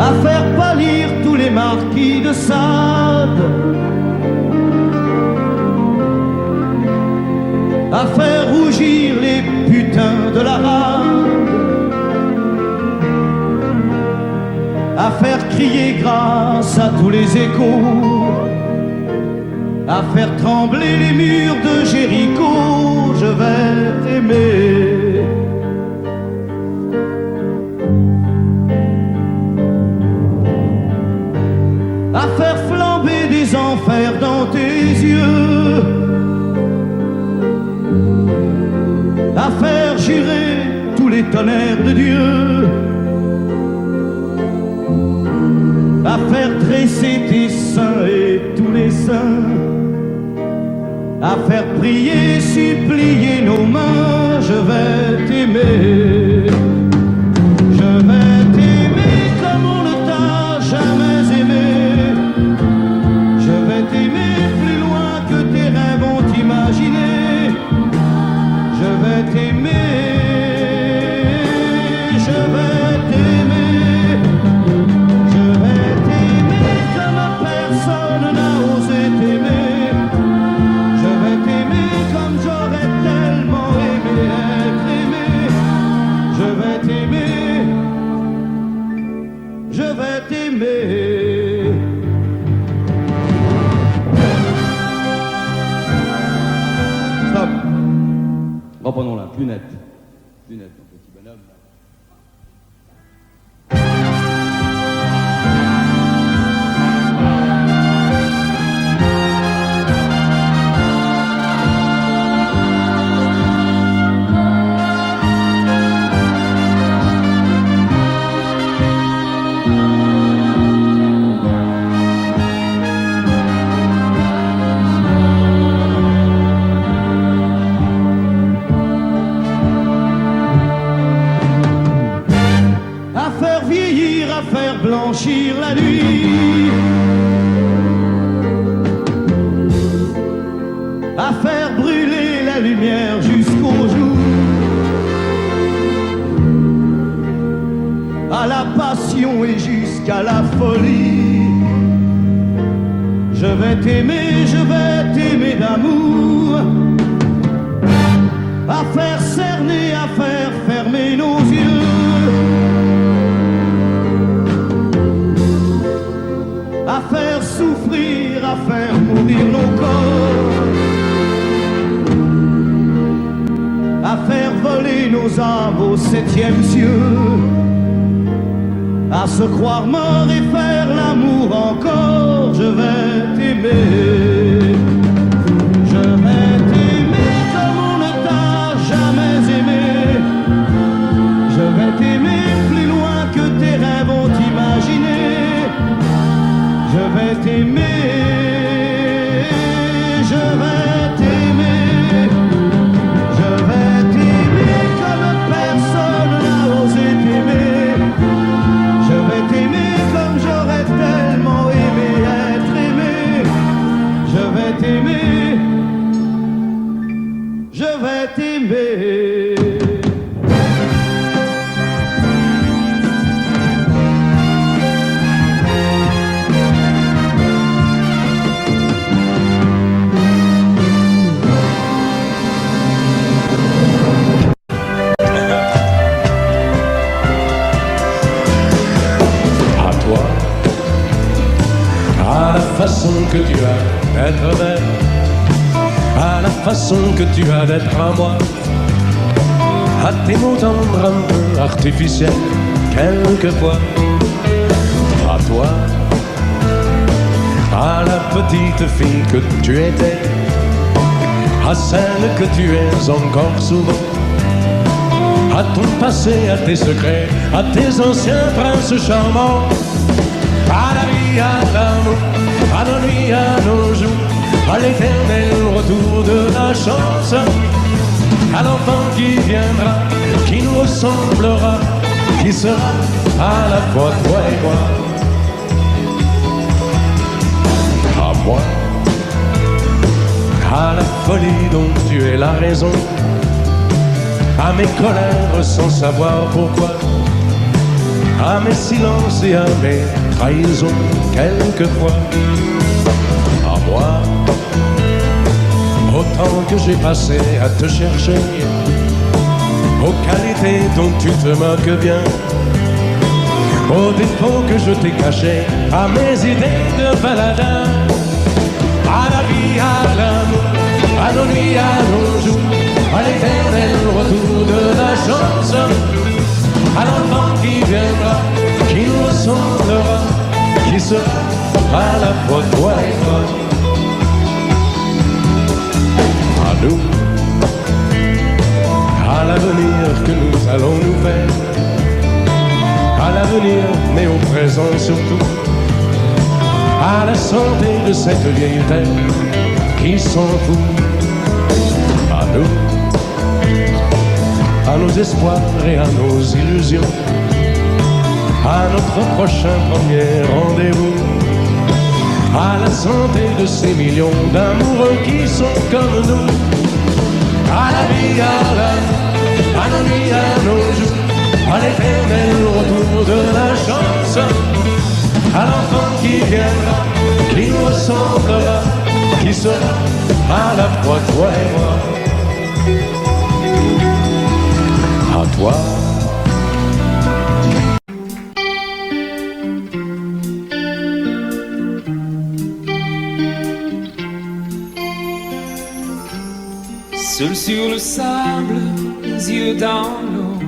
à faire pâlir tous les marquis de Sade, à faire rougir les putains de la rade, à faire crier grâce à tous les échos, à faire trembler les murs de Jéricho. Je vais t'aimer. À faire flamber des enfers dans tes yeux, à faire jurer tous les tonnerres de Dieu, à faire dresser tes seins et tous les saints, à faire prier, supplier nos mains. Je vais t'aimer. Je vais t'aimer comme on ne t'a jamais aimé. Je vais t'aimer plus loin que tes rêves ont imaginé. Je vais t'aimer. Je vais t'aimer. Je vais t'aimer comme personne n'a osé t'aimer. Je vais t'aimer comme j'aurais tellement aimé être aimé. Je vais t'aimer. Je vais t'aimer. Stop. Reprenons là, plus net. Plus net, mon petit bonhomme. À faire blanchir la nuit, à faire brûler la lumière jusqu'au jour, à la passion et jusqu'à la folie. Je vais t'aimer d'amour, à faire cerner, à faire fermer nos yeux, à faire souffrir, à faire mourir nos corps, à faire voler nos âmes au 7e cieux, à se croire mort et faire l'amour encore. Je vais t'aimer. Je vais t'aimer comme on ne t'a jamais aimé. Je vais t'aimer plus loin que tes rêves ont imaginé. Je vais t'aimer, je vais t'aimer, je vais t'aimer comme personne n'a osé t'aimer. Je vais t'aimer comme j'aurais tellement aimé être aimé. Je vais t'aimer, je vais t'aimer. Façon que tu as d'être belle, à la façon que tu as d'être à moi, à tes mots tendres un peu artificiels quelquefois, à toi, à la petite fille que tu étais, à celle que tu es encore souvent, à ton passé, à tes secrets, à tes anciens princes charmants, à la vie, à l'amour, à nos nuits, à nos jours, à l'éternel retour de la chance, à l'enfant qui viendra, qui nous ressemblera, qui sera à la fois toi et moi. À moi, à la folie dont tu es la raison, à mes colères sans savoir pourquoi, à mes silences et à mes trahisons quelquefois. À moi, autant que j'ai passé à te chercher, aux qualités dont tu te moques bien, aux défauts que je t'ai cachés, à mes idées de baladin, à la vie, à l'amour, à nos nuits, à nos jours, à l'éternel retour de la chance, à l'enfant qui viendra, qui nous ressemblera, qui sera à la fois toi et moi. À nous, à l'avenir que nous allons nous faire, à l'avenir, mais au présent surtout, à la santé de cette vieille terre qui s'en fout. À nous, à nos espoirs et à nos illusions, à notre prochain premier rendez-vous, à la santé de ces millions d'amoureux qui sont comme nous. À la vie, à l'amour, à nos nuits, à nos jours, à l'éternel retour de la chance, à l'enfant qui viendra, qui nous ressemblera, qui sera à la fois toi et moi. À toi. Seul sur le sable, les yeux dans l'eau,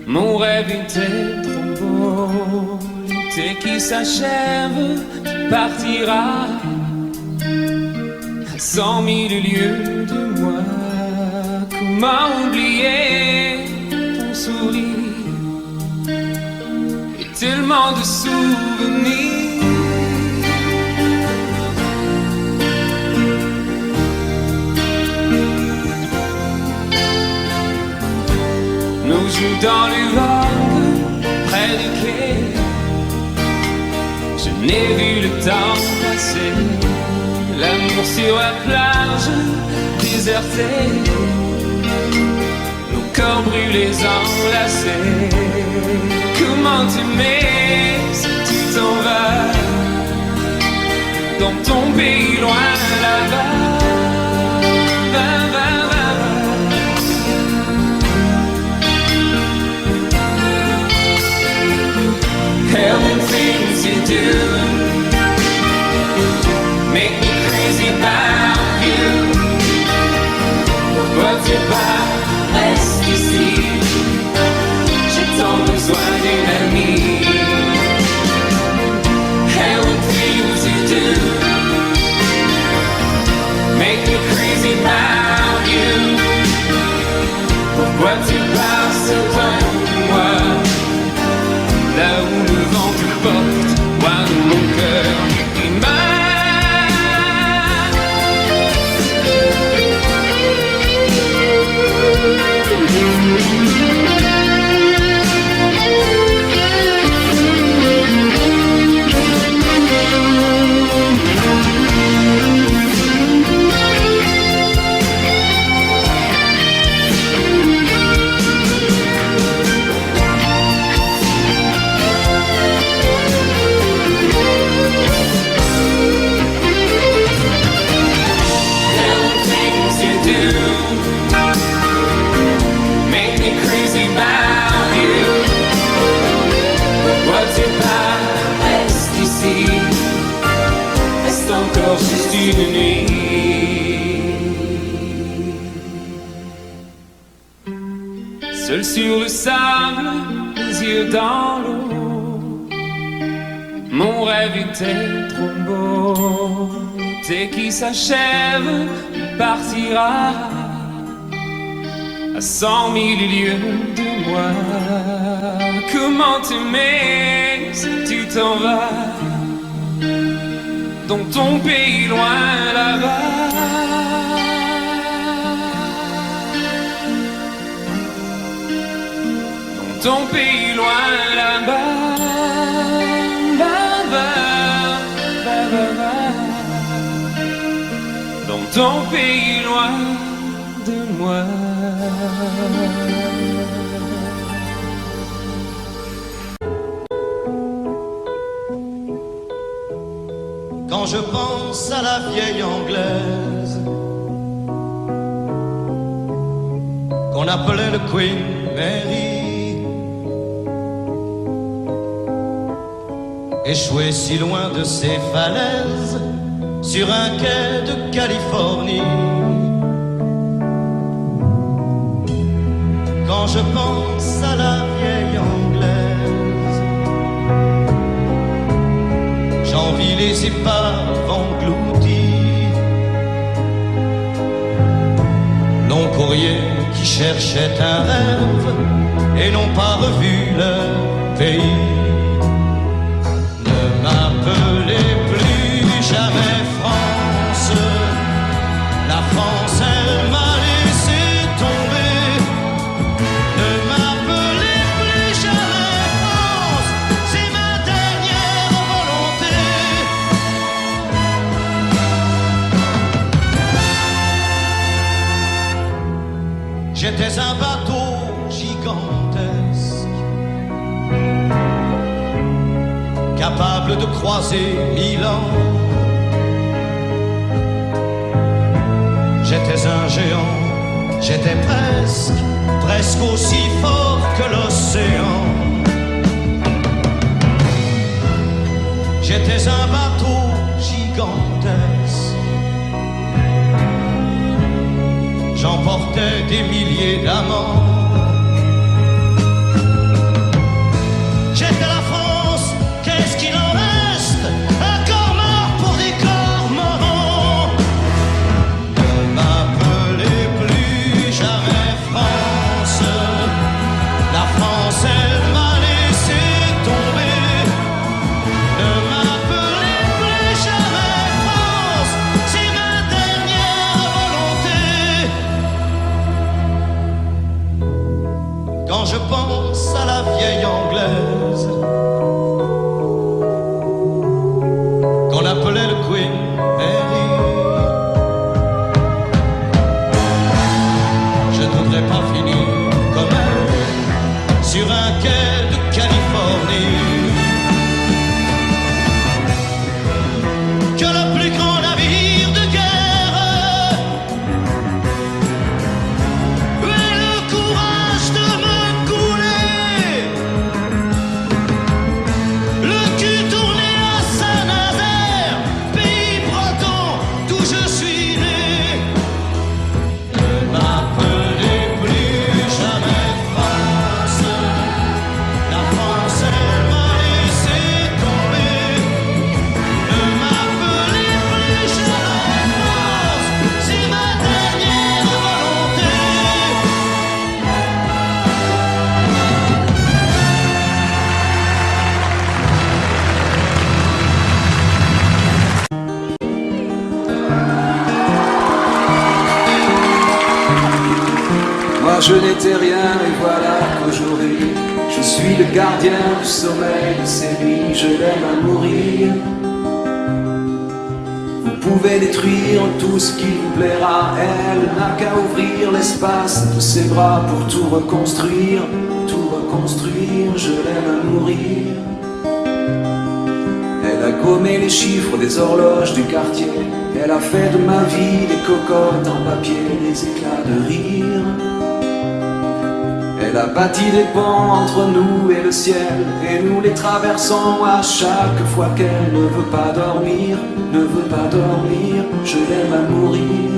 mon rêve était trop beau. L'été qui s'achève, tu partiras à 100 000 lieues de moi. Comment oublier ton sourire et tellement de souvenirs. Nos joues dans les vagues, près du quai, je n'ai vu le temps passer. L'amour sur la plage, désertée, nos corps brûlés enlacés. Comment t'aimer si tu t'en vas dans ton pays loin là-bas. Hell and things you do make me crazy about you. But tu pars, reste ici. J'ai tant besoin d'une amie. Hell and things you do make me crazy about you. Pourquoi tu pars si loin de moi? Là où le vent te porte, moi dans mon cœur qui juste une nuit. Seul sur le sable, les yeux dans l'eau, mon rêve était trop beau. L'été qui s'achève, il partira à 100 000 lieues de moi. Comment t'aimer si tu t'en vas dans ton pays loin là-bas. Dans ton pays loin là-bas. Dans ton pays loin de moi. je pense à la vieille anglaise qu'on appelait le Queen Mary, échouée si loin de ses falaises sur un quai de Californie. Quand je pense à la vieille anglaise, j'envie les épaves englouties, long courrier qui cherchait un rêve et n'ont pas revu leur pays. Ne m'appelez plus jamais France, la France elle m'a laissé tomber. Ne m'appelez plus jamais France, c'est ma dernière volonté. J'étais un bateau gigantesque, capable de croiser 1000 ans. J'étais un géant, j'étais presque aussi fort que l'océan. J'étais un bateau gigantesque, j'emportais des milliers d'amants. J'étais la France, qu'est-ce qu'il en reste? Un corps mort pour des corps morts. Ne m'appelez plus jamais France, la France elle m'a laissé tomber. Ne m'appelez plus jamais France, c'est ma dernière volonté. Quand je pense à la vieille anglaise qu'on appelait le Queen Mary, je ne voudrais pas finir comme elle sur un quai de Californie. Que le plus grand navire de guerre ait le courage de me couler, le cul tourné à Saint-Nazaire, pays breton d'où je suis né. Ne m'appelez plus jamais France, la France elle m'a laissé tomber. Ne m'appelez plus jamais France, c'est ma dernière volonté. Moi je n'étais rien et voilà qu'aujourd'hui je suis le gardien du sommeil de ces nuits. Je l'aime à mourir. Vous pouvez détruire tout ce qui vous plaira, elle n'a qu'à ouvrir l'espace de ses bras pour tout reconstruire, je l'aime à mourir. Elle a gommé les chiffres des horloges du quartier, elle a fait de ma vie des cocottes en papier, des éclats de rire. Elle a bâti des ponts entre nous et le ciel, et nous les traversons à chaque fois qu'elle ne veut pas dormir, je l'aime à mourir.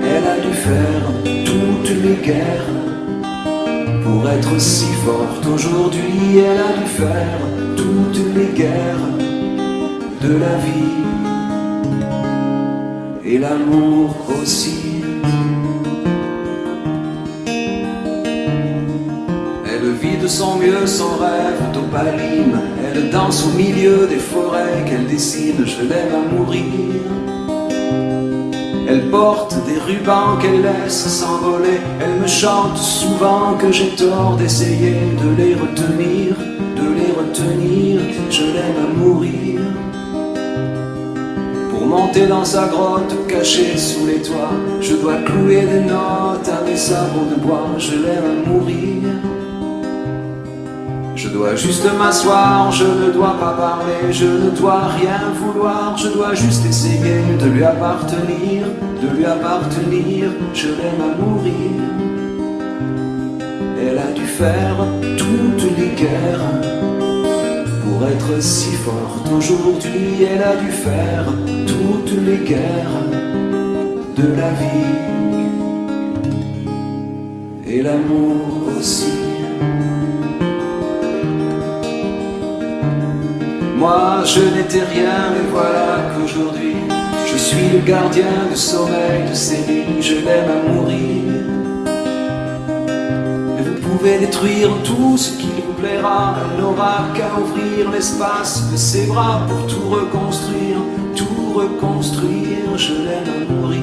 Elle a dû faire toutes les guerres pour être si forte aujourd'hui. Elle a dû faire toutes les guerres de la vie et l'amour aussi. Elle vit de son mieux son rêve d'opaline, elle danse au milieu des forêts qu'elle dessine, je l'aime à mourir. Elle porte des rubans qu'elle laisse s'envoler, elle me chante souvent que j'ai tort d'essayer de les retenir, je l'aime à mourir. Pour monter dans sa grotte cachée sous les toits, je dois clouer des notes à mes sabots de bois, je l'aime à mourir. Je dois juste m'asseoir, je ne dois pas parler, je ne dois rien vouloir, je dois juste essayer de lui appartenir, je l'aime à mourir. Elle a dû faire toutes les guerres pour être si forte aujourd'hui, elle a dû faire toutes les guerres de la vie et l'amour aussi. Moi je n'étais rien, mais voilà qu'aujourd'hui je suis le gardien du sommeil de ses nuits, je l'aime à mourir. Et vous pouvez détruire tout ce qui vous plaira, elle n'aura qu'à ouvrir l'espace de ses bras pour tout reconstruire, je l'aime à mourir.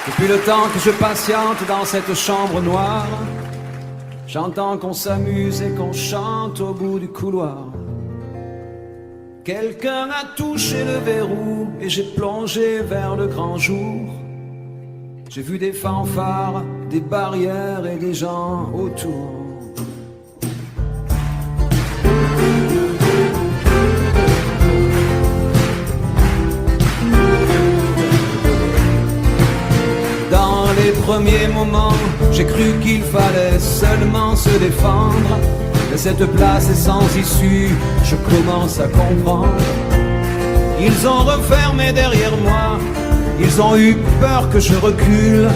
Depuis le temps que je patiente dans cette chambre noire, j'entends qu'on s'amuse et qu'on chante au bout du couloir. Quelqu'un a touché le verrou et j'ai plongé vers le grand jour. J'ai vu des fanfares, des barrières et des gens autour. Les premiers moments, j'ai cru qu'il fallait seulement se défendre. Mais cette place est sans issue, je commence à comprendre. Ils ont refermé derrière moi, ils ont eu peur que je recule.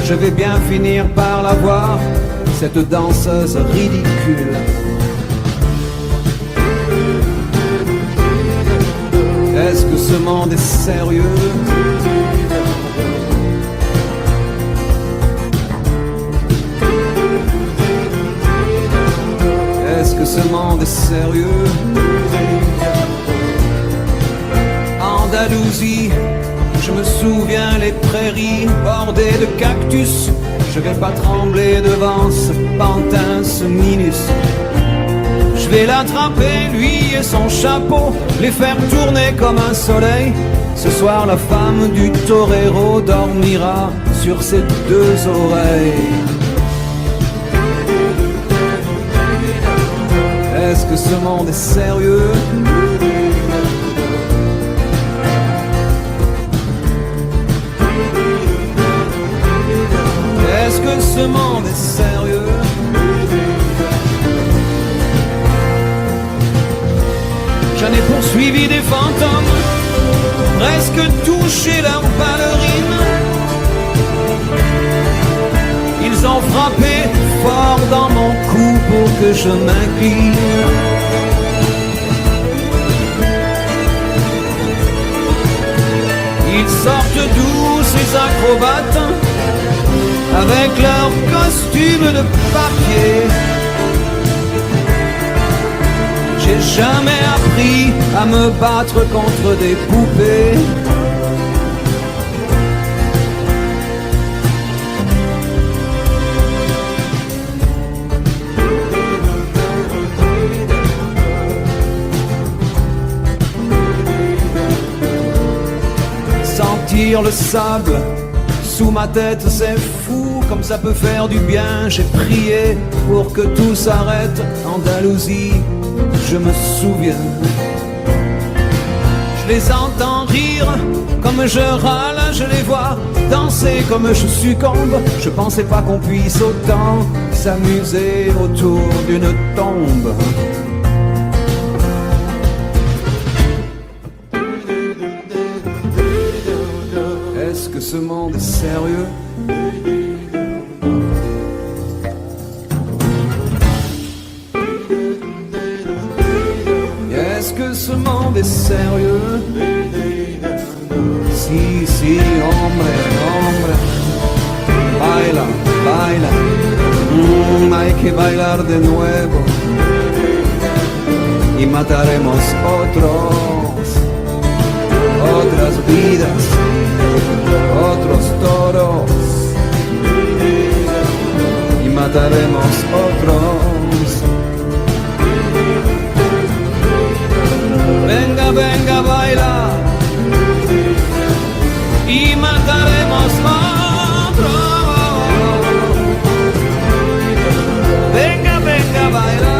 Je vais bien finir par la voir, cette danseuse ridicule. Est-ce que ce monde est sérieux ? Est-ce que ce monde est sérieux? Andalousie, je me souviens les prairies bordées de cactus. Je vais pas trembler devant ce pantin, ce minus. Je vais l'attraper, lui et son chapeau, les faire tourner comme un soleil. Ce soir la femme du torero dormira sur ses deux oreilles. Est-ce que ce monde est sérieux? Est-ce que ce monde est sérieux? J'en ai poursuivi des fantômes, presque touché leurs ballerines. Ils ont frappé fort dans mon cou pour que je m'incline. Ils sortent d'où ces acrobates avec leurs costumes de papier? J'ai jamais appris à me battre contre des poupées. sentir le sable sous ma tête, c'est fou comme ça peut faire du bien. J'ai prié pour que tout s'arrête. Andalousie, je me souviens. Je les entends rire comme je râle, je les vois danser comme je succombe. Je pensais pas qu'on puisse autant s'amuser autour d'une tombe. Est-ce que ce monde est sérieux? Est-ce que ce monde est sérieux? Si, si, hombre, hombre. Baila, baila. Hay que bailar de nuevo. Y mataremos otras vidas, otros toros. Y mataremos otros. Venga, venga, baila. Y mataremos otros. Venga, venga, baila.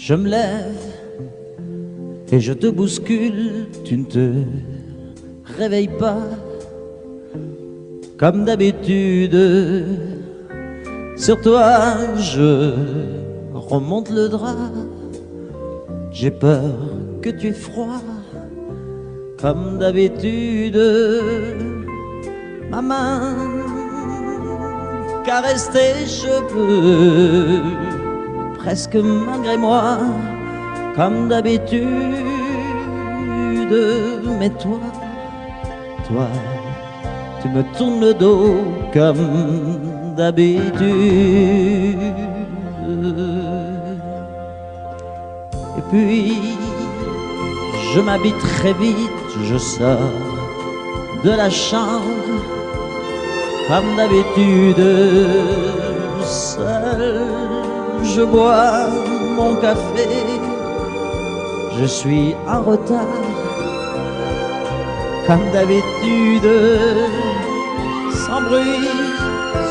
Je me lève et je te bouscule, tu ne te réveilles pas comme d'habitude. Sur toi je remonte le drap, j'ai peur que tu aies froid comme d'habitude. Ma main caresse tes cheveux presque malgré moi, comme d'habitude. Mais toi, tu me tournes le dos comme d'habitude. Et puis, je m'habille très vite, je sors de la chambre, comme d'habitude, seul. Je bois mon café, je suis en retard, comme d'habitude, sans bruit,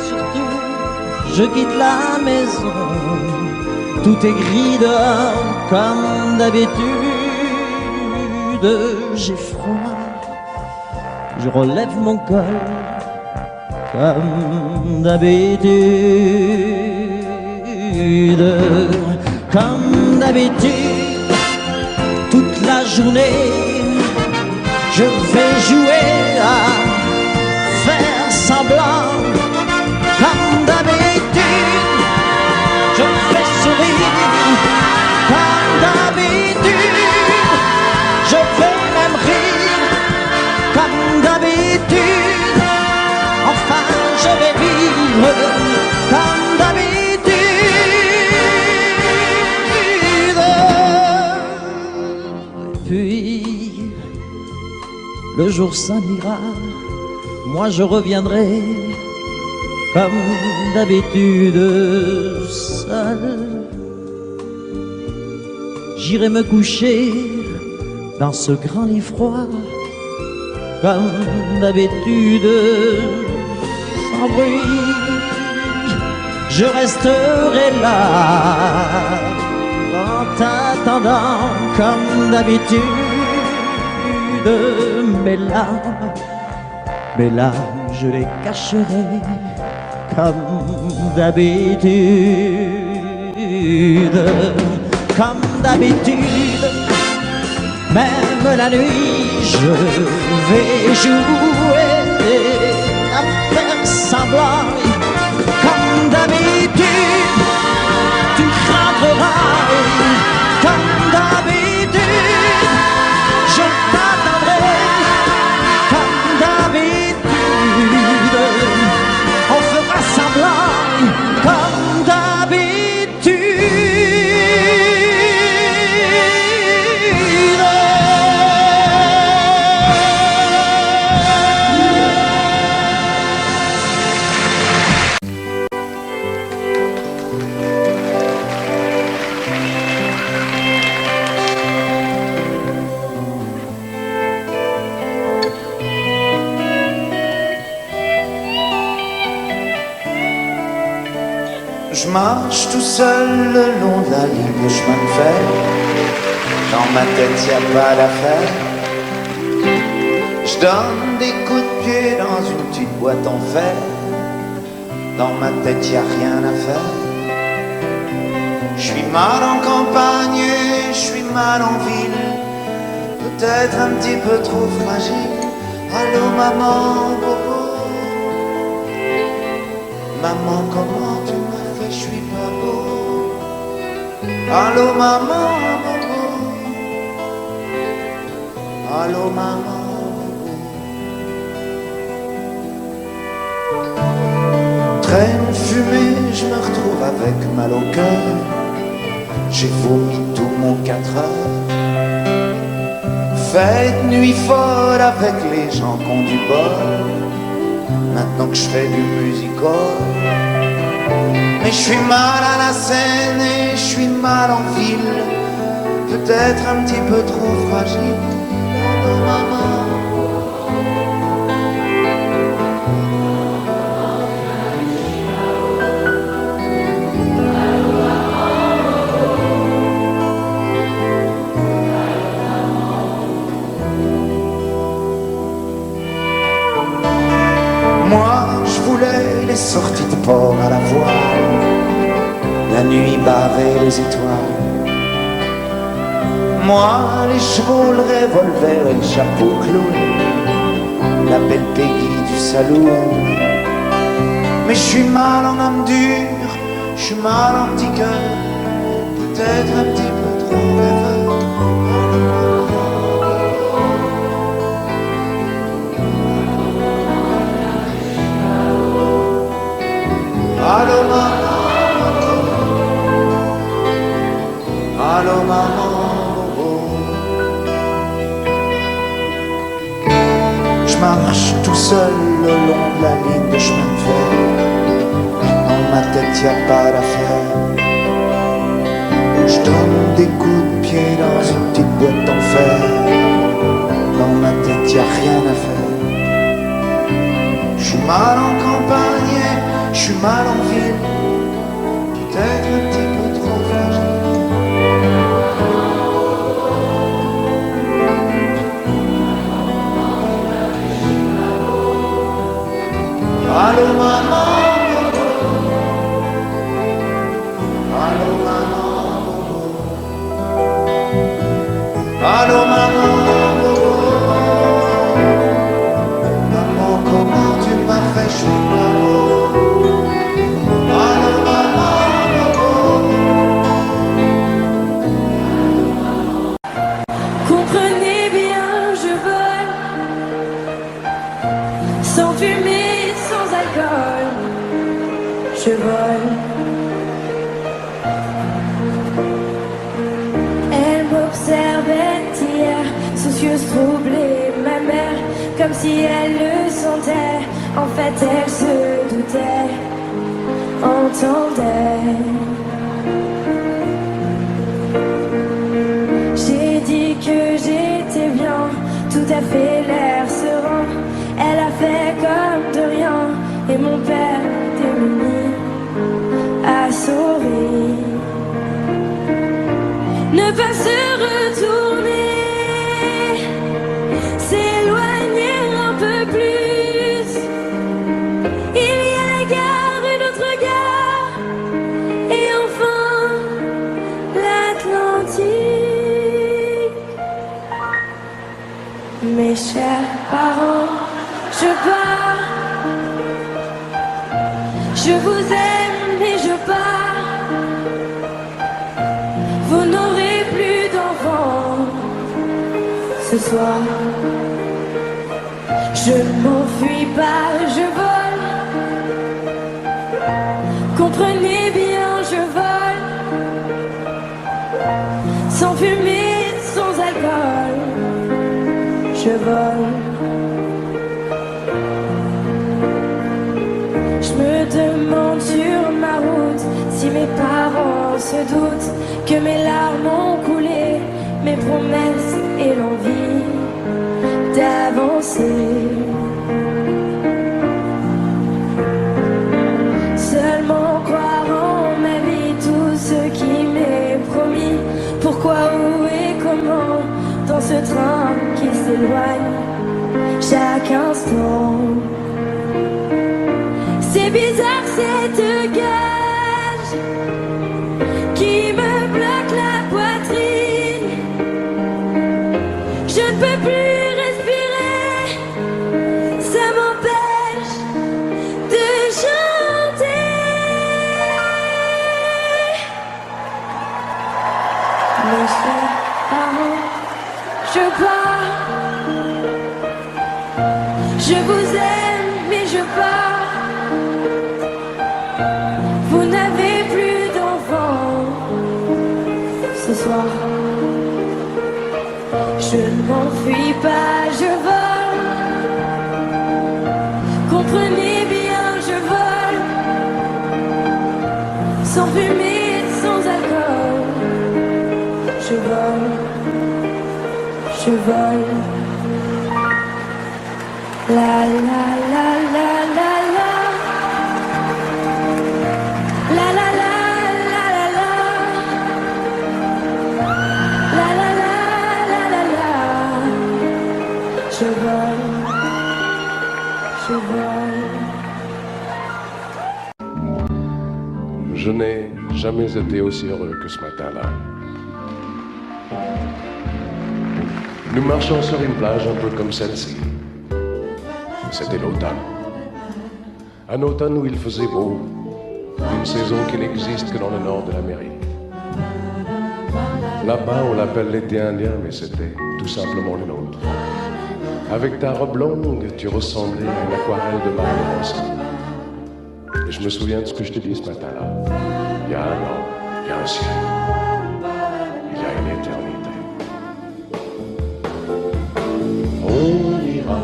surtout, je quitte la maison, tout est gris dehors, comme d'habitude, j'ai froid, je relève mon col, comme d'habitude. Comme d'habitude, toute la journée, je vais jouer à faire semblant. Comme d'habitude, je fais jour s'en ira, moi je reviendrai comme d'habitude seul. J'irai me coucher dans ce grand lit froid comme d'habitude sans bruit. Je resterai là en t'attendant comme d'habitude. Mes larmes, je les cacherai comme d'habitude. Comme d'habitude, même la nuit, je vais jouer à faire semblant. Comme d'habitude, tu rentreras. Comme d'habitude, je t'attendrai. Comme d'habitude, on fera semblant. Comme d'habitude. Je marche tout seul le long de la ligne de chemin de fer. Dans ma tête y a pas d'affaire. Je donne des coups de pied dans une petite boîte en fer. Dans ma tête y a rien à faire. Je suis mal en campagne, je suis mal en ville. Peut-être un petit peu trop fragile. Allô maman, bobo. Maman, comment tu m'as fait, je suis pas beau. Allô maman, bobo. Allô maman, bobo. Traîne fumée, je me retrouve avec mal au cœur. J'ai vomi tout mon 4 heures. Fête nuit folle avec les gens qui ont du bol. Maintenant que je fais du musical. Mais je suis mal à la scène et je suis mal en ville. Peut-être un petit peu trop fragile. Oh, maman. Moi, je voulais les sorties de port à la voile, la nuit barrée les étoiles. Moi, les chevaux, le revolver et le chapeau clown, la belle Peggy du saloon. Mais je suis mal en âme dure, je suis mal en petit cœur, peut-être un petit peu trop rêveur. Allô maman, allô maman, bobo. Je marche tout seul le long de la ligne de chemin de fer. Dans ma tête y a pas d'affaire. Je donne des coups de pied dans une petite boîte en fer. Dans ma tête y a rien à faire. Je suis mal en campagne, je suis mal en ville, peut-être un petit peu trop fragile. Allô maman, allô maman, allô maman, maman, comment tu m'as fait, je suis pas beau. Comprenez bien, je vole, sans fumée, sans alcool, je vole. Elle m'observait hier, soucieuse, troublée, ma mère comme si elle le sentait. En fait, elle se doutait, entendait. J'ai dit que j'étais bien, tout à fait l'air serein. Elle a fait comme de rien, et mon père démuni a souri. Ne pas se retourner, s'éloigner un peu plus. Il y a la gare, une autre gare, et enfin l'Atlantique. Mes chers parents, je pars. Je vous aime et je pars. Vous n'aurez plus d'enfants ce soir. Je m'enfuis pas, je vole. Comprenez bien, je vole. Sans fumée, sans alcool. Je vole. Je me demande sur ma route si mes parents se doutent que mes larmes ont coulé, mes promesses et l'envie d'avancer. Seulement croire en ma vie, tout ce qui m'est promis. Pourquoi, où et comment, dans ce train qui s'éloigne chaque instant. C'est bizarre cette cage qui me bloque la poitrine. Je ne peux plus respirer, ça m'empêche de chanter. Mes chers parents, je pars. Je vous aime, mais je pars. Vous n'avez plus d'enfants ce soir. Je ne m'enfuis pas, je vole. Comprenez bien, je vole. Sans fumée, sans alcool. Je vole. Je vole. La la la la la la. La la la la la la. La la la la la la. Je vole. Je vole. Je n'ai jamais été aussi heureux que ce matin-là. Nous marchions sur une plage un peu comme celle-ci. C'était l'automne. Un automne où il faisait beau. Une saison qui n'existe que dans le nord de l'Amérique. Là-bas, on l'appelle l'été indien, mais c'était tout simplement le nôtre. Avec ta robe longue, tu ressemblais à une aquarelle de Mario Rossi. Et je me souviens de ce que je te dis ce matin-là. Il y a un an, il y a un siècle, il y a une éternité. On ira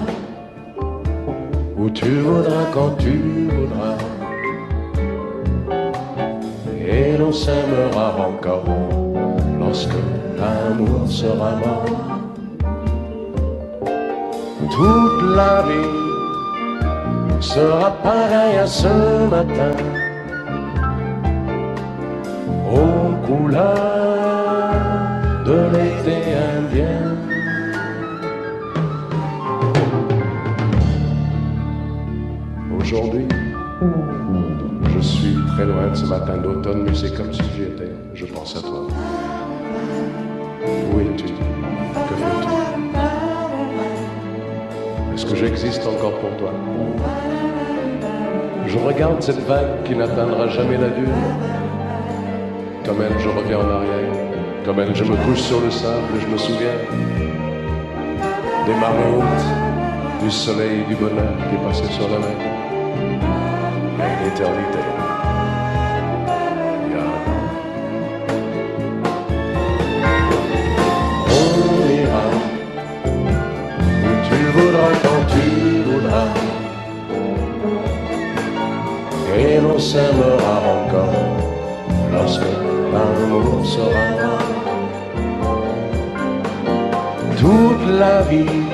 où tu voudras, quand tu voudras. Et l'on s'aimera encore lorsque l'amour sera mort. Toute la vie sera pareille à ce matin, aux couleurs de l'été indien. Aujourd'hui, je suis très loin de ce matin d'automne, mais c'est comme si j'y étais. Je pense à toi. Où es-tu? Que fais-tu? Est-ce que j'existe encore pour toi? Je regarde cette vague qui n'atteindra jamais la dune. Comme elle, je reviens en arrière. Comme elle, je me couche sur le sable et je me souviens des marées hautes, du soleil et du bonheur qui passaient sur la mer. Il y a une éternité. Il y a un an. On ira où tu voudras, quand tu l'on s'aimera encore lorsque l'amour sera mort. Toute la vie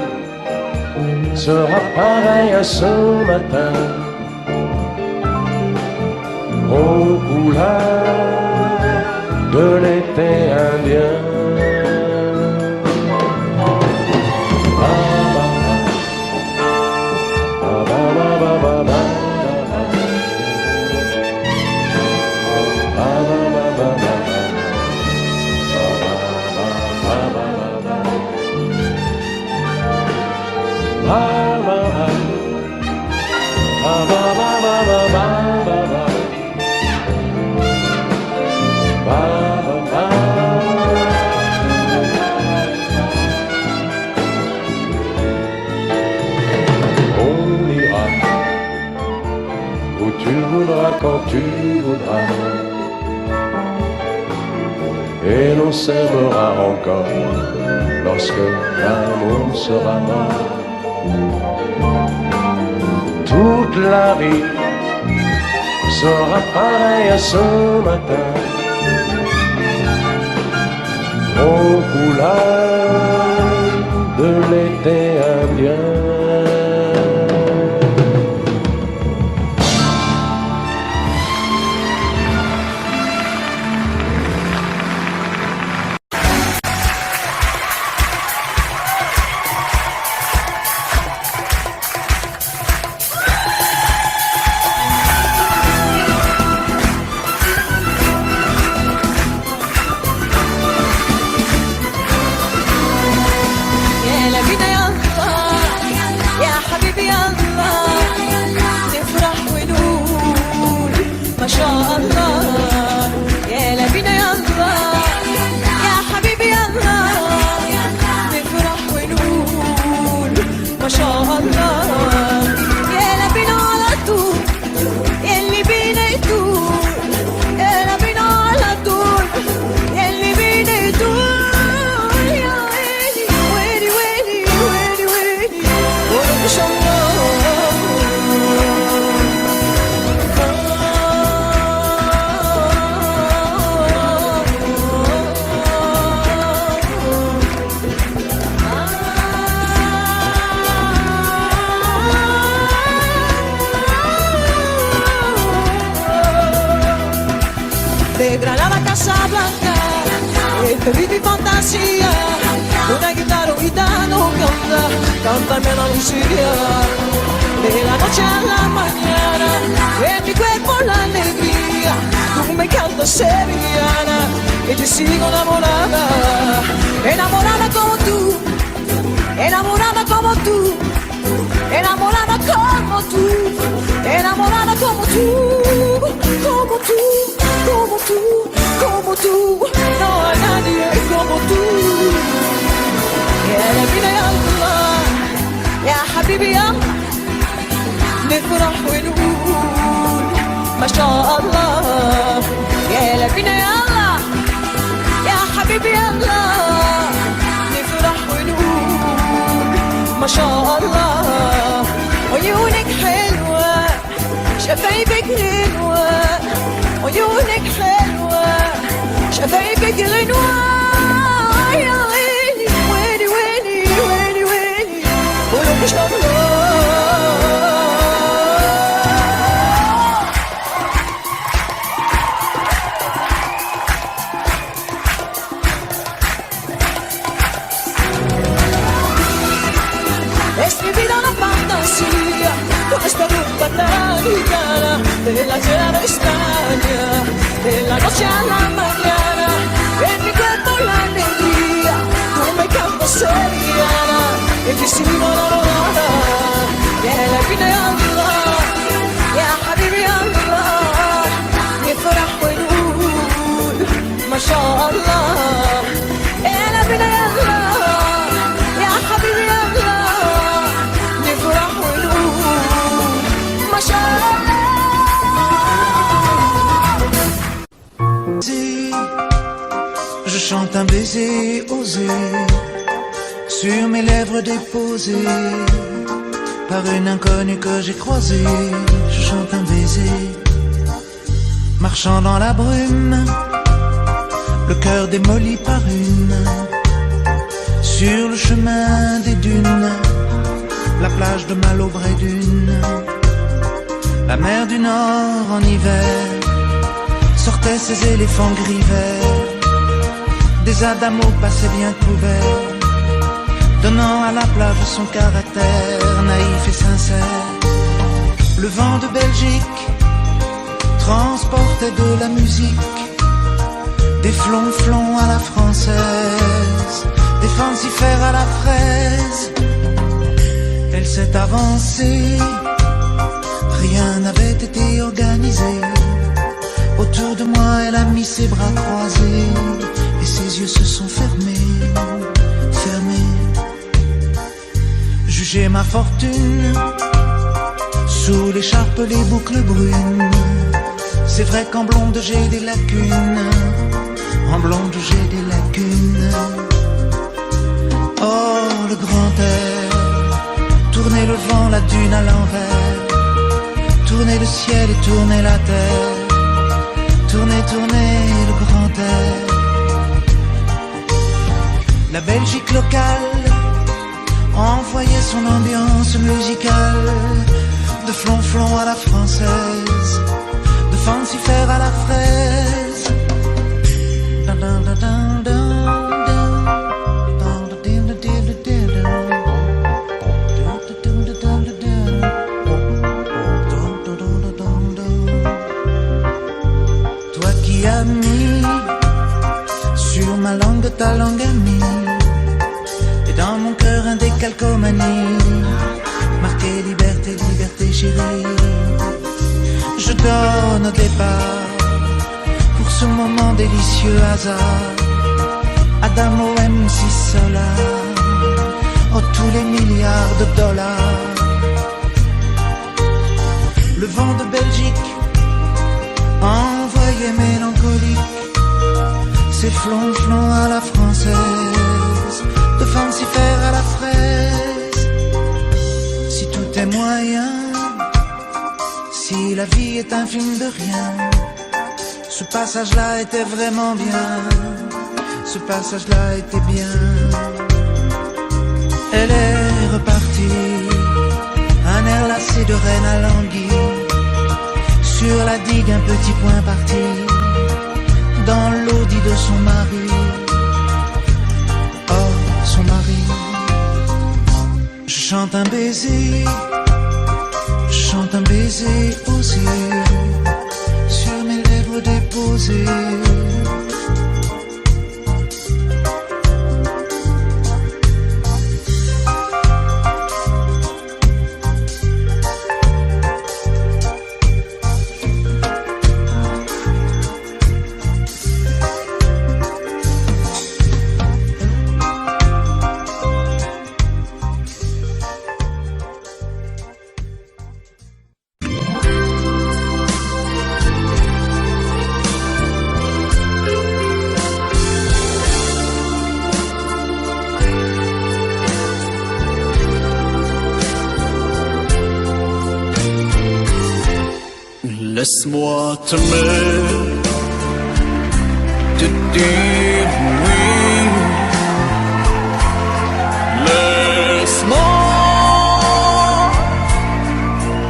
sera pareille à ce matin, aux couleurs de l'été indien. Quand tu voudras, et l'on s'aimera encore lorsque l'amour sera mort. Toute la vie sera pareille à ce matin, aux couleurs de l'été indien. De Granada a Casablanca, vivi fantasía. Una guitarra gitano canta, cántame Andalucía. De la noche a la mañana, en mi cuerpo la alegría. Tú me cantas sevillana, y te sigo enamorada. Enamorada como tú, enamorada como tú, enamorada como tú, enamorada como tú, como tú. Como tú, como tú, no hay nadie como tú. يا نبينا يا الله يا حبيبي يا نفرح ونقول ما شاء الله. يا نبينا يا الله يا حبيبي يا الله نفرح ونقول ما شاء الله. عيونك حلوة شفايفك غنوة، عيونك حلوة شفايفك غنوة. يا ويلي ويلي ويلي ويلي ويلي قولوا ما شاء الله. Es mi vida una fantasía, con esta rumba tan gitana, de la tierra de España, de la noche a la mañana, en mi cuerpo la alegría. Tú me cantas sevillana, y te sigo enamorada. Ya la vida ya Allah, ya habibi ya Allah, يفرح ونقول ما شاء الله. يا la vida ya Allah, ya habibi ya Allah, نفرح ونقول ما شاء الله. Je chante un baiser osé sur mes lèvres déposées par une inconnue que j'ai croisée. Je chante un baiser marchant dans la brume, le cœur démoli par une, sur le chemin des dunes, la plage de Malaubre et Dune, la mer du Nord en hiver, sortaient ses éléphants gris verts, des adamos passaient bien couverts, donnant à la plage son caractère naïf et sincère. Le vent de Belgique transportait de la musique, des flonflons à la française, des fancifères à la fraise. Elle s'est avancée, rien n'avait été organisé. Autour de moi, elle a mis ses bras croisés et ses yeux se sont fermés, fermés. Jugez ma fortune, sous l'écharpe les boucles brunes. C'est vrai qu'en blonde j'ai des lacunes, en blonde j'ai des lacunes. Oh le grand air, tournez le vent, la dune à l'envers, tournez le ciel et tournez la terre, tournez, tournez le grand air. La Belgique locale envoyait son ambiance musicale, de flonflon à la française, de fancifère à la fraise. Toi qui as mis sur ma langue ta langue amie, et dans mon cœur un décalcomanie, marqué liberté, liberté chérie. Je donne au départ, pour ce moment délicieux hasard, Adamo MC Solar, oh tous les milliards de dollars. Le vent de Belgique envoyé mélancolique, ses flonflons à la française, de fancifère à la fraise. Si tout est moyen, si la vie est un film de rien, ce passage-là était vraiment bien, ce passage-là était bien. Elle est repartie, un air lassé de reine à l'anguille, sur la digue un petit point parti, dans l'audit de son mari. Oh, son mari. Je chante un baiser, je chante un baiser osé, sur mes lèvres déposées. Laisse-moi t'aimer, te dire oui. Laisse-moi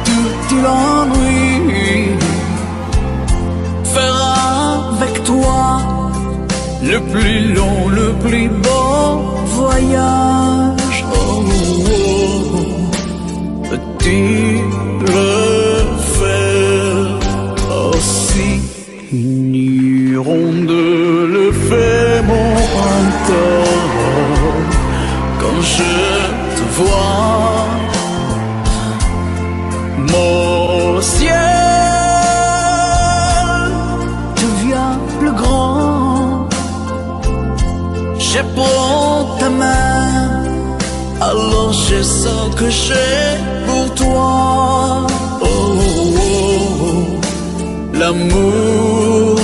tout l'ennui, faire avec toi le plus long, le plus beau voyage. Oh, oh, oh. Petit de le fait mon encore quand je te vois, mon ciel devient plus grand. Je prends ta main, alors je sens que j'ai pour toi. Oh, oh, oh, l'amour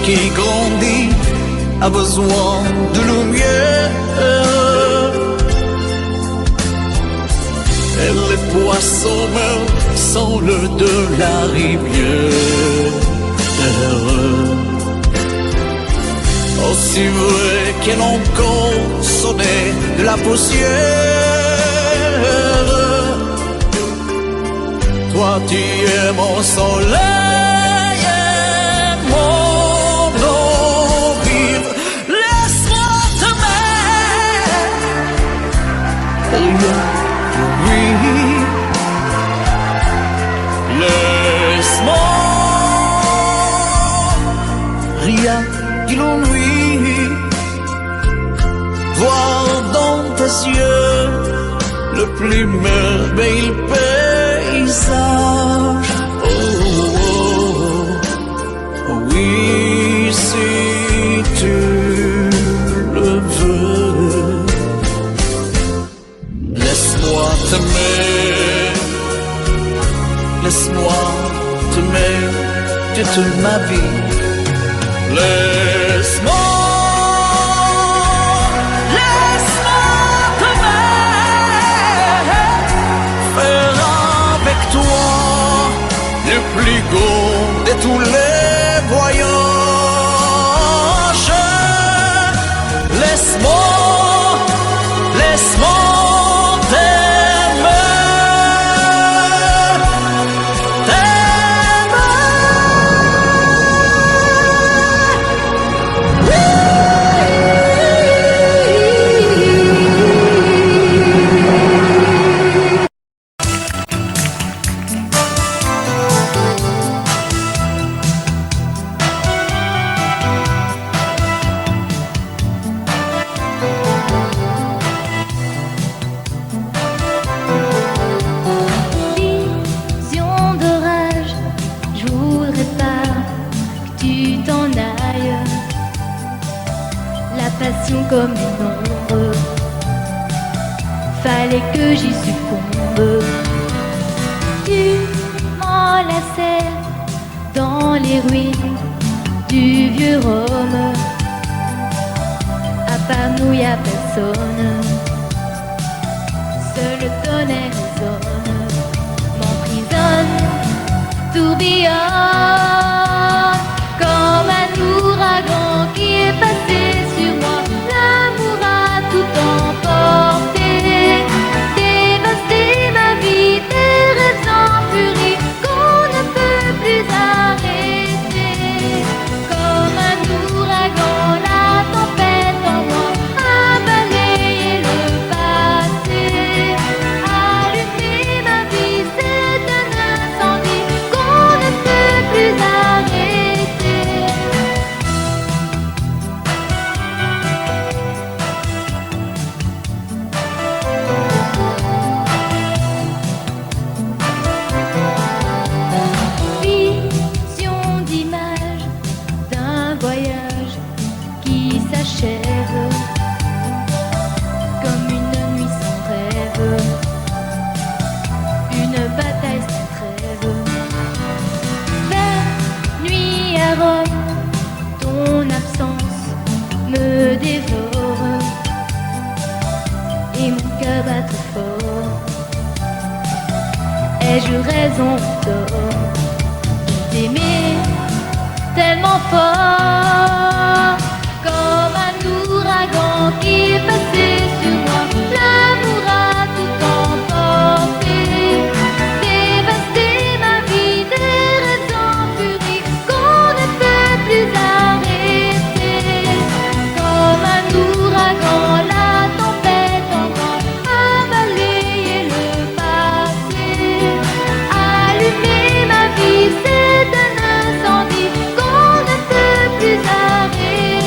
qui grandit a besoin de lumière. ensemble de la rivière. Aussi vrai qu'elle encore sonnait de la poussière. Toi tu es mon soleil et mon eau vive. Laisse-moi t'aimer. Oui, laisse-moi. Rien que l'ennui, voir dans tes yeux le plus merveilleux paysage. Oh, oh, oh, oui, si tu le veux, laisse-moi t'aimer, laisse-moi t'aimer toute ma vie. Laisse-moi, laisse-moi t'aimer, faire avec toi le plus beau de tous les voyages. Laisse-moi, laisse-moi t'aimer, comme une ombre, fallait que j'y succombe. Tu m'enlaçais dans les ruines du vieux Rome. À part nous y a personne, seul le tonnerre résonne, m'emprisonne, tourbillonne comme un ouragan qui est passé sur moi. L'amour a tout emporté, dévasté ma vie, des rêves en furie qu'on ne peut plus arrêter. Comme un ouragan, la tempête en moi a balayé le passé. Allumer ma vie, c'est un incendie qu'on ne peut plus arrêter. Vision d'image d'un voyage qui s'achève comme une nuit sans rêve, une bataille sans trêve. Vers nuit à Rome, ton absence me dévore et mon cœur bat trop fort. Ai-je raison ou tort d'aimer tellement fort, comme un ouragan qui est passé sur moi? L'amour a tout emporté, dévasté ma vie, des rêves en furie qu'on ne peut plus arrêter. Comme un ouragan, la tempête en moi a balayé le passé. Allumer ma vie, c'est un incendie qu'on ne peut plus arrêter.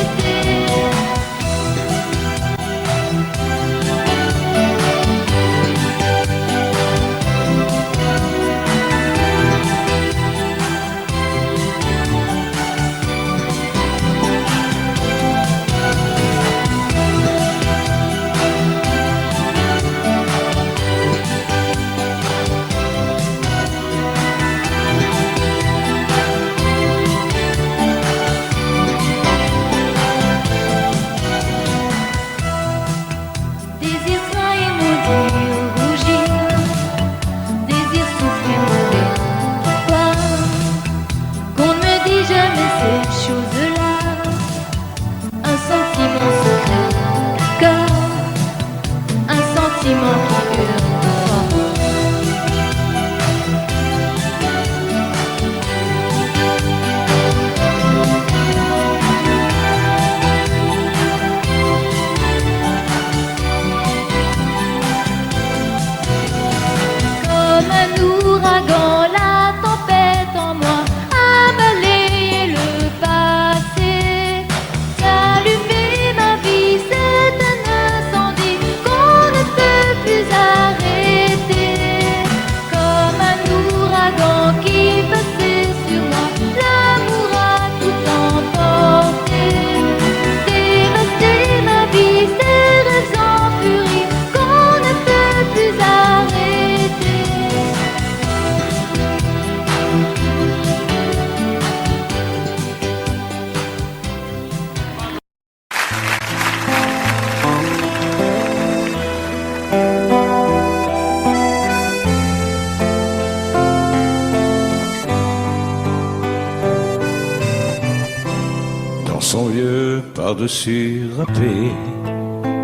par-dessus râpé.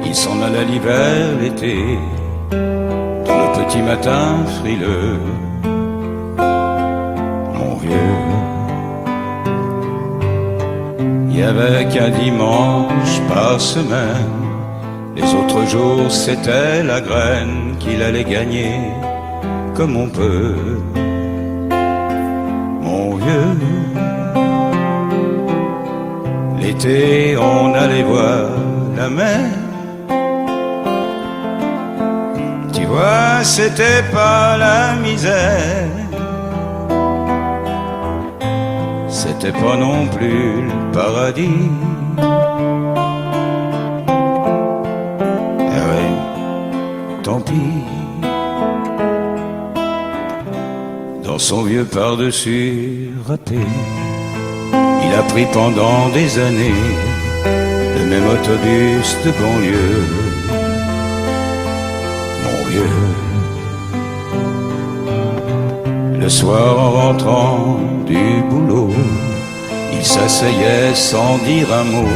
Il s'en alla l'hiver, l'été, dans le petit matin frileux. Mon vieux, il y avait qu'un dimanche par semaine. Les autres jours, c'était la graine qu'il allait gagner comme on peut. Mon vieux, l'été, on allait voir la mer. Tu vois, c'était pas la misère. C'était pas non plus le paradis. Eh ouais, tant pis. Dans son vieux par-dessus râpé, il a pris pendant des années le même autobus de banlieue. Mon vieux, le soir en rentrant du boulot, il s'asseyait sans dire un mot.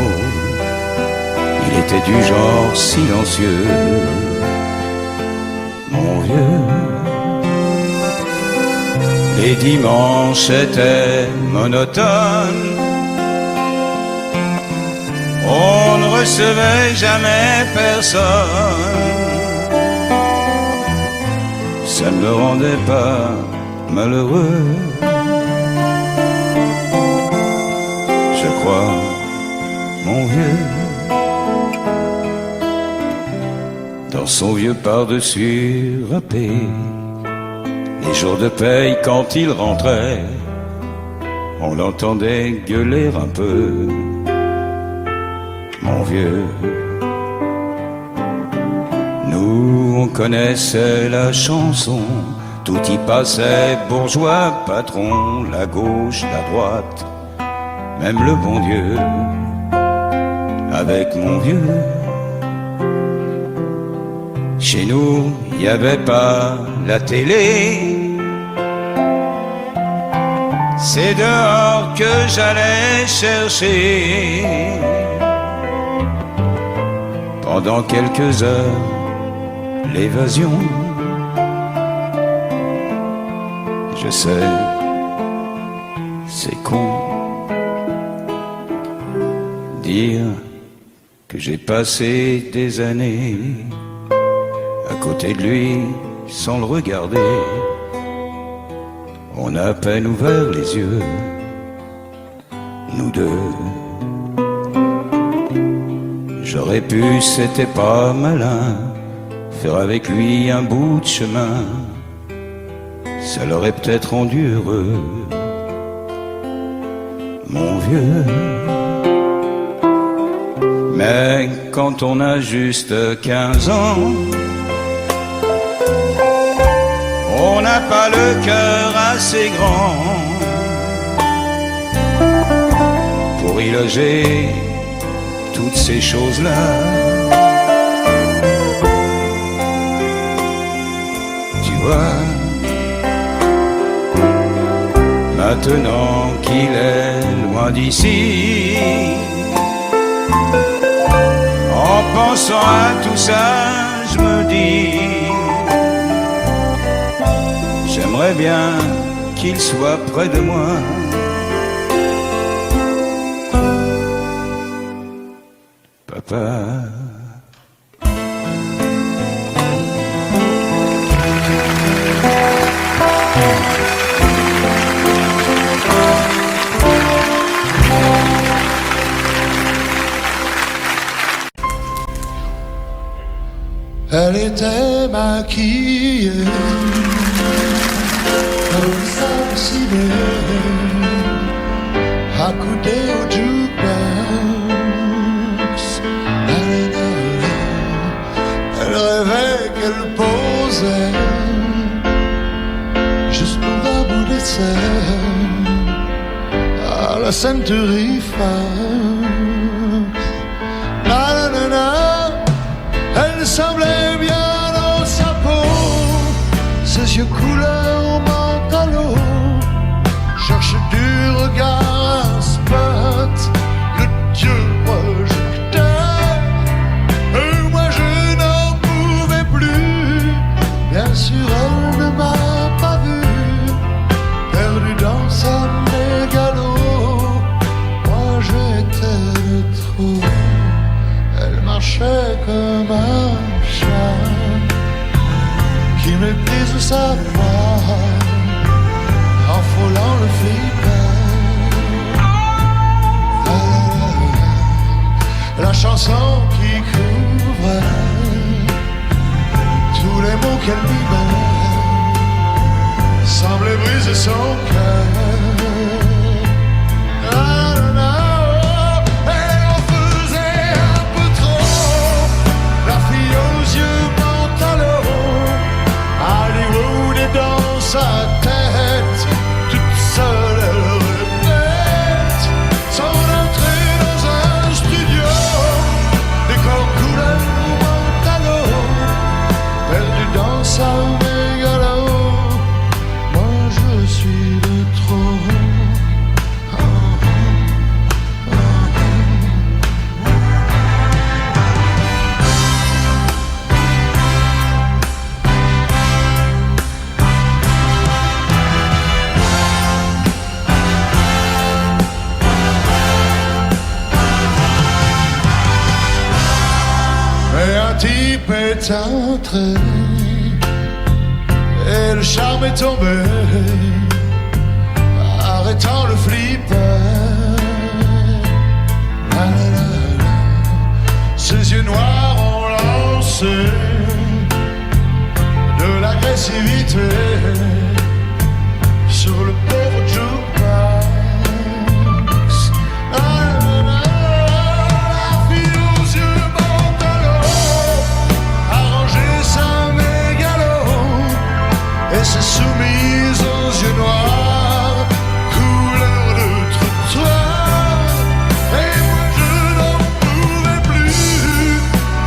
Il était du genre silencieux. Mon vieux, les dimanches étaient monotones. On ne recevait jamais personne. Ça ne me rendait pas malheureux. Je crois, mon vieux, dans son vieux par-dessus râpé. Les jours de paye, quand il rentrait, on l'entendait gueuler un peu. Mon vieux, nous on connaissait la chanson, tout y passait, bourgeois, patron, la gauche, la droite, même le bon Dieu. Avec mon vieux, chez nous, il n'y avait pas la télé. C'est dehors que j'allais chercher. Pendant quelques heures, l'évasion. Je sais, c'est con. Dire que j'ai passé des années à côté de lui sans le regarder. On a à peine ouvert les yeux, nous deux. J'aurais pu, c'était pas malin, faire avec lui un bout de chemin. Ça l'aurait peut-être rendu heureux. Mon vieux, mais quand on a juste 15 ans, on n'a pas le cœur assez grand pour y loger toutes ces choses-là. Tu vois, maintenant qu'il est loin d'ici, en pensant à tout ça, je me dis, j'aimerais bien qu'il soit près de moi. Papa. Elle était maquillée comme ça si belle, accoudée au jukebox. Elle rêvait qu'elle posait juste pour un bout d'essai à la Century Fox. Elle semblait bien dans sa peau, ses yeux couleur mentalo, cherche du regard un spot, le Dieu proche comme un chat qui méprise sa proie en frôlant le flipper. La chanson qui couvre tous les mots qu'elle libère semblait briser son cœur. Et on faisait un peu trop la fille aux yeux pantalons. Hollywood est dans sa tête, toute seule elle répète son entrée dans un studio, décor couleur pantalon, perdu dans sa mégalo. Moi je suis de trop. Et un type est entré et le charme est tombé, arrêtant le flipper. La, la, la, la. Ses yeux noirs ont lancé de l'agressivité sur le pauvre jukebox. La, la, la, la fille aux yeux pantalons a rangé sa mégalo et s'est soumise aux yeux noirs, couleur de trottoir. Et moi je n'en pouvais plus,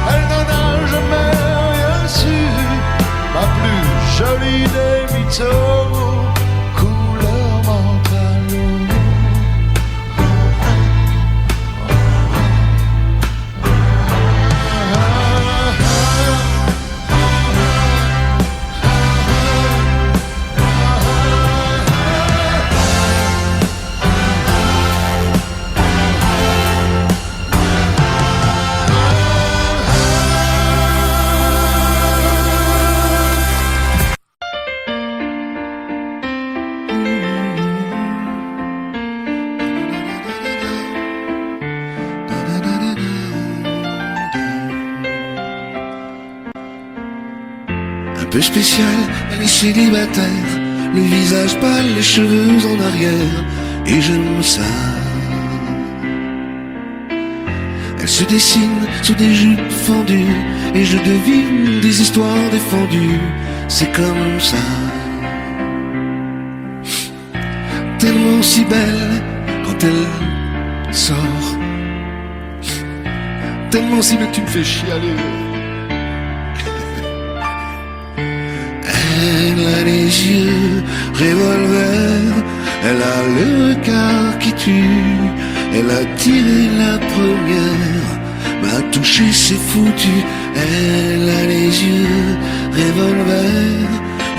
elle n'en a jamais rien su. Ma plus jolie des mythos, couleur mentalo. Un peu spécial, elle est célibataire, le visage pâle, les cheveux en arrière, et j'aime ça. Elle se dessine sous des jupes fendues, et je devine des histoires défendues, c'est comme ça. Tellement si belle quand elle sort, tellement si belle tu me fais chialer. Elle a les yeux revolver, elle a le regard qui tue, elle a tiré la première, m'a touché c'est foutu. Elle a les yeux revolver,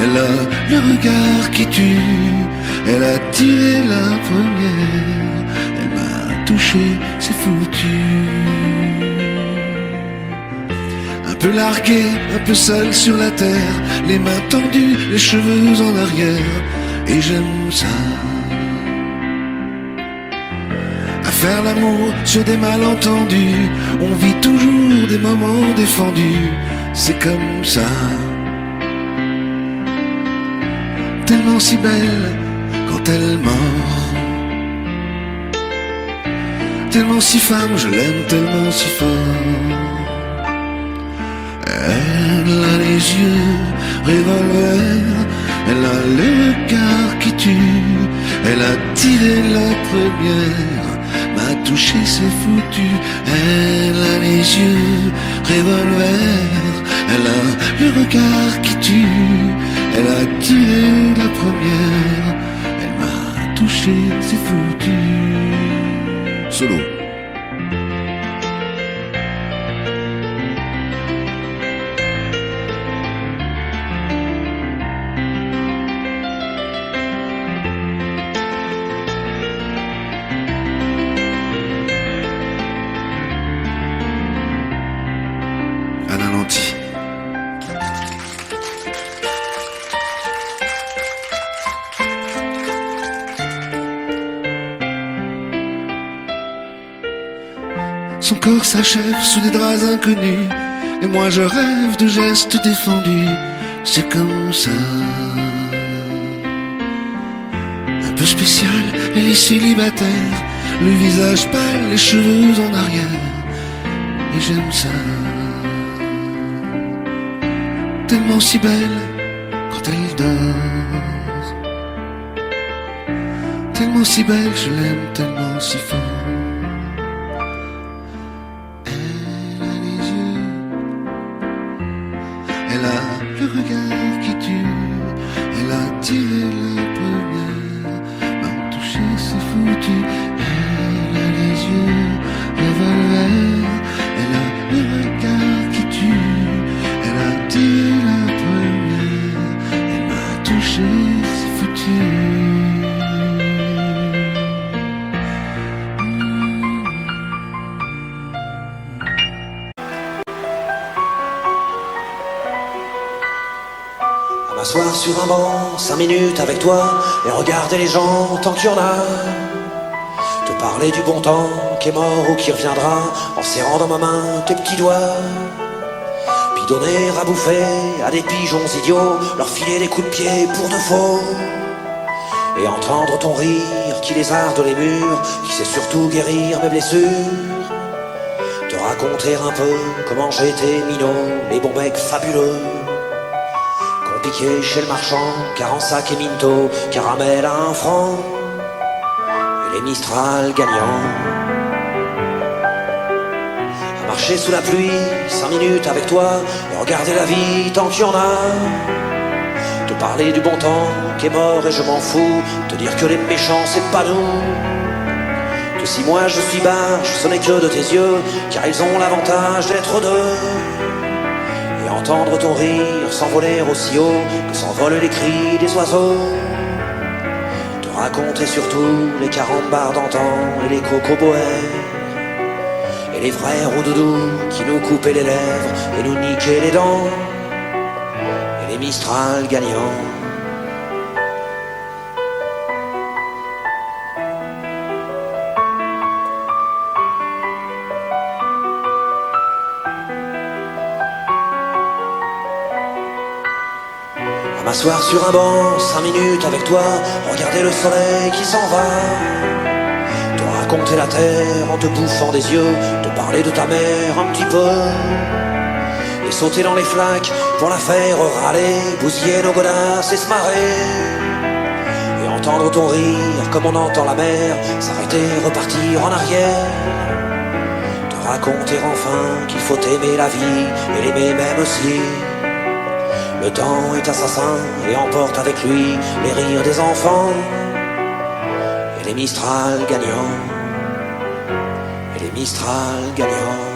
elle a le regard qui tue, elle a tiré la première, elle m'a touché c'est foutu. Un peu largué, un peu seul sur la terre, les mains tendues, les cheveux en arrière, et j'aime ça. À faire l'amour sur des malentendus, on vit toujours des moments défendus, c'est comme ça. Tellement si belle quand elle mord, tellement si femme, je l'aime tellement si fort. Elle a les yeux revolver, elle a le regard qui tue, elle a tiré la première, m'a touché c'est foutu. Elle a les yeux revolver, elle a le regard qui tue, elle a tiré la première, elle m'a touché c'est foutu. Solo. Son corps s'achève sous des draps inconnus, et moi je rêve de gestes défendus. C'est comme ça. Un peu spécial, elle est célibataire, le visage pâle, les cheveux en arrière. Et j'aime ça. Tellement si belle quand elle dort. Tellement si belle, je l'aime tellement si fort. Elle a les yeux, elle a le regard qui tue. Elle a tiré la première, m'a touché, c'est foutu. Elle a les yeux, revolver. Elle a le regard qui tue. Elle a tiré la première, elle m'a touché, c'est foutu. M'asseoir sur un banc, 5 minutes avec toi, et regarder les gens tant qu'il y en a. Te parler du bon temps qui est mort ou qui reviendra, en serrant dans ma main tes petits doigts. Puis donner à bouffer à des pigeons idiots, leur filer des coups de pied pour de faux. Et entendre ton rire qui lézarde les murs, qui sait surtout guérir mes blessures. Te raconter un peu comment j'ai été minot, les bons mecs fabuleux. Piqué chez le marchand, car en sac et minto, caramel à 1 franc, et les Mistral gagnants. À marcher sous la pluie, 5 minutes avec toi, et regarder la vie tant qu'il y en a. Te parler du bon temps qui est mort et je m'en fous, te dire que les méchants c'est pas nous. Que si moi je suis barge, ce n'est que de tes yeux, car ils ont l'avantage d'être deux. Entendre ton rire s'envoler aussi haut que s'envolent les cris des oiseaux. Te raconter surtout les carambars d'antan et les cocoboères, et les vrais roudoudous qui nous coupaient les lèvres et nous niquaient les dents, et les Mistral gagnants. M'asseoir sur un banc, 5 minutes avec toi, regarder le soleil qui s'en va. Te raconter la terre en te bouffant des yeux, te parler de ta mère un petit peu. Et sauter dans les flaques pour la faire râler, bousiller nos godasses et se marrer. Et entendre ton rire comme on entend la mer, s'arrêter, repartir en arrière. Te raconter enfin qu'il faut aimer la vie et l'aimer même aussi. Le temps est assassin et emporte avec lui les rires des enfants, et les Mistral gagnants, et les Mistral gagnants.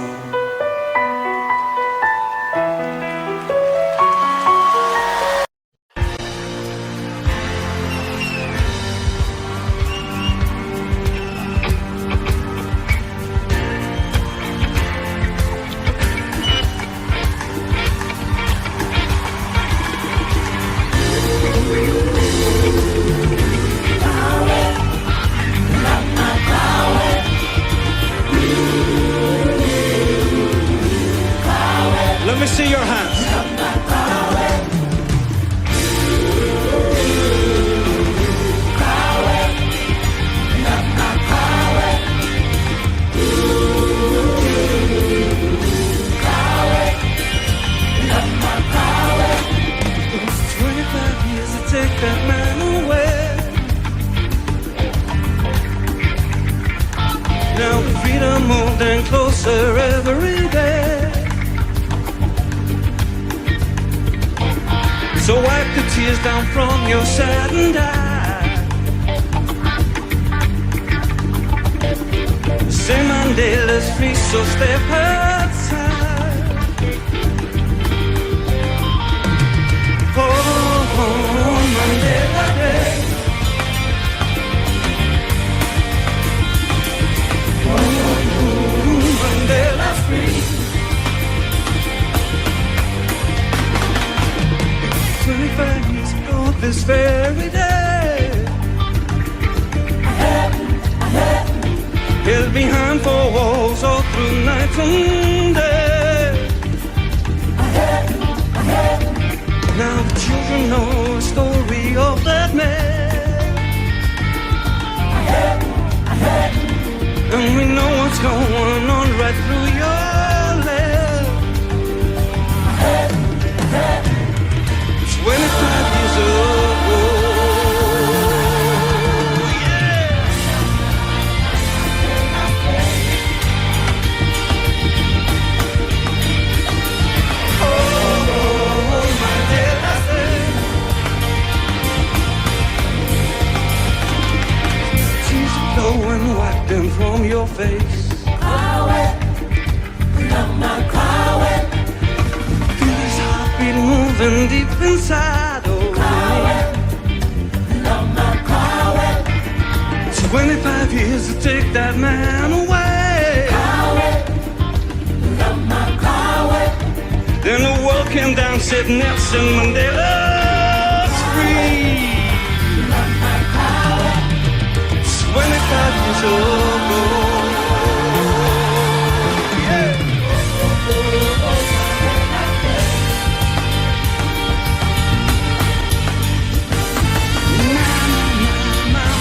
Let me see your hands. Take that man away. Now freedom moving closer every day. So wipe the tears down from your saddened eye. Say Mandela's free, so step aside. Oh, Mandela Day. Mandela's free. 25 years ago this very day, held behind 4 walls all through night. someday. Now the children know the story of that man. And we know what's going on right through your land. 25 years ago. And wipe them from your face. Feel his heartbeat moving deep inside. Oh, 25 years to take that man away. Then the world came down, said Nelson Mandela's free. 25 years ago. Yeah.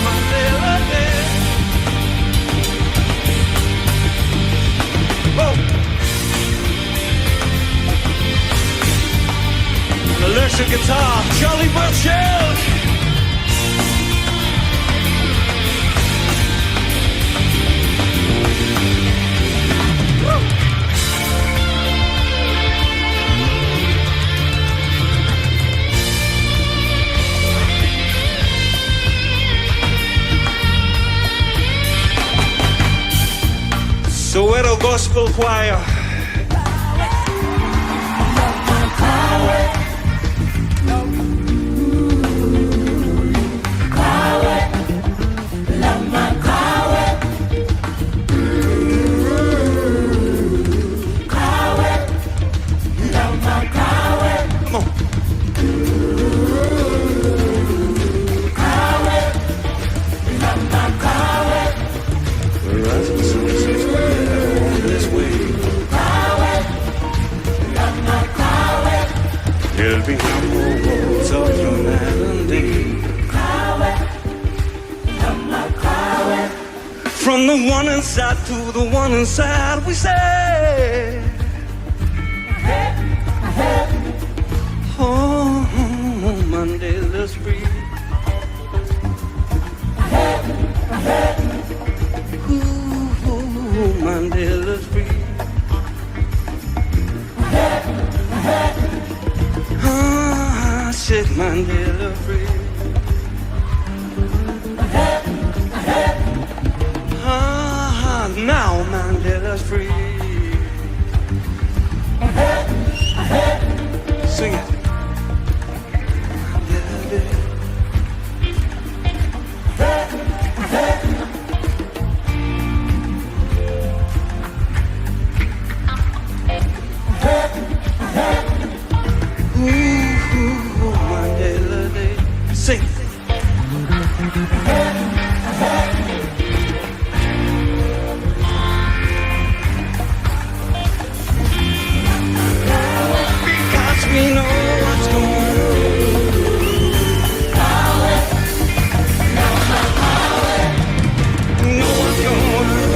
Mandela Day. Whoa. The electric guitar, Charlie Burchill. Soweto Gospel Choir. There'll be no more wars of humanity. From the one inside to the one inside, we say, oh, Mandela's free. Ooh, Mandela's free. Set Mandela free. Now Mandela's free. Sing it. Sing. Because we know what's going on. We know what's going on.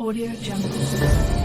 Audio Jungle.